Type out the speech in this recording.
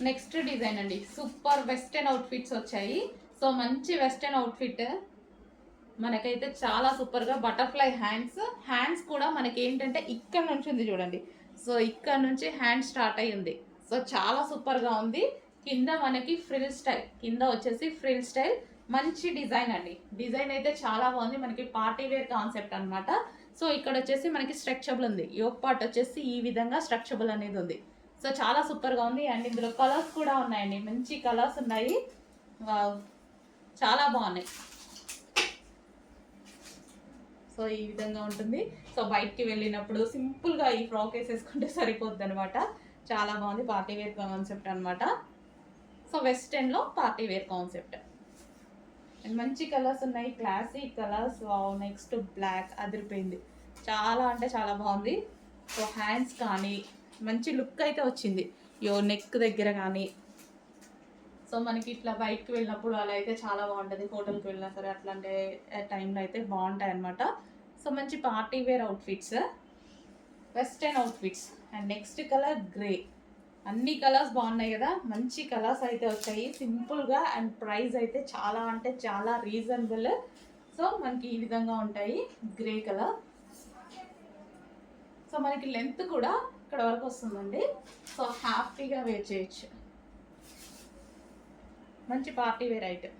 Next design అండి, super western outfits వచ్చాయి. So మంచి వెస్టర్న్ అవుట్ఫిట్ మనకైతే చాలా సూపర్గా బటర్ఫ్లై హ్యాండ్స్ కూడా మనకి ఏంటంటే ఇక్కడ నుంచి ఉంది చూడండి. సో ఇక్కడ నుంచి హ్యాండ్ స్టార్ట్ అయ్యి ఉంది. సో చాలా సూపర్గా ఉంది. కింద మనకి ఫ్రిల్ స్టైల్, కింద వచ్చేసి ఫ్రిల్ స్టైల్, మంచి డిజైన్ అండి. డిజైన్ అయితే చాలా బాగుంది, మనకి పార్టీ వేర్ కాన్సెప్ట్ అనమాట. సో ఇక్కడ వచ్చేసి మనకి స్ట్రక్చబుల్ ఉంది, యోక్ పార్ట్ వచ్చేసి ఈ విధంగా స్ట్రక్చబుల్ అనేది ఉంది. సో చాలా సూపర్గా ఉంది. అండ్ ఇందులో కలర్స్ కూడా ఉన్నాయండి, మంచి కలర్స్ ఉన్నాయి. చాలా బాగున్నాయి. సో ఈ విధంగా ఉంటుంది. సో బయటికి వెళ్ళినప్పుడు సింపుల్గా ఈ ఫ్రాక్ వేసేసుకుంటే సరిపోద్ది అనమాట. చాలా బాగుంది, పార్టీ వేర్ కాన్సెప్ట్ అనమాట. సో వెస్టర్న్లో పార్టీ వేర్ కాన్సెప్ట్ అండ్ మంచి కలర్స్ ఉన్నాయి, క్లాసిక్ కలర్స్. నెక్స్ట్ బ్లాక్ అదిరిపోయింది, చాలా అంటే చాలా బాగుంది. సో హ్యాండ్స్ కానీ మంచి లుక్ అయితే వచ్చింది, నెక్ దగ్గర కానీ. సో మనకి ఇట్లా బయటకు వెళ్ళినప్పుడు అలా అయితే చాలా బాగుంటుంది, హోటల్కి వెళ్ళినా సరే అట్లాంటి టైంలో అయితే బాగుంటాయి అనమాట. సో మంచి party wear outfits, western outfits. And next colour grey. అన్ని కలర్స్ బాగున్నాయి కదా, మంచి కలర్స్ అయితే వచ్చాయి సింపుల్గా. అండ్ ప్రైస్ అయితే చాలా అంటే చాలా రీజనబుల్. సో మనకి ఈ విధంగా ఉంటాయి, గ్రే కలర్. సో మనకి లెంత్ కూడా ఇక్కడ వరకు వస్తుందండి. సో హ్యాపీగా వేర్ చేయొచ్చు, మంచి పార్టీ వేర్ ఐటమ్.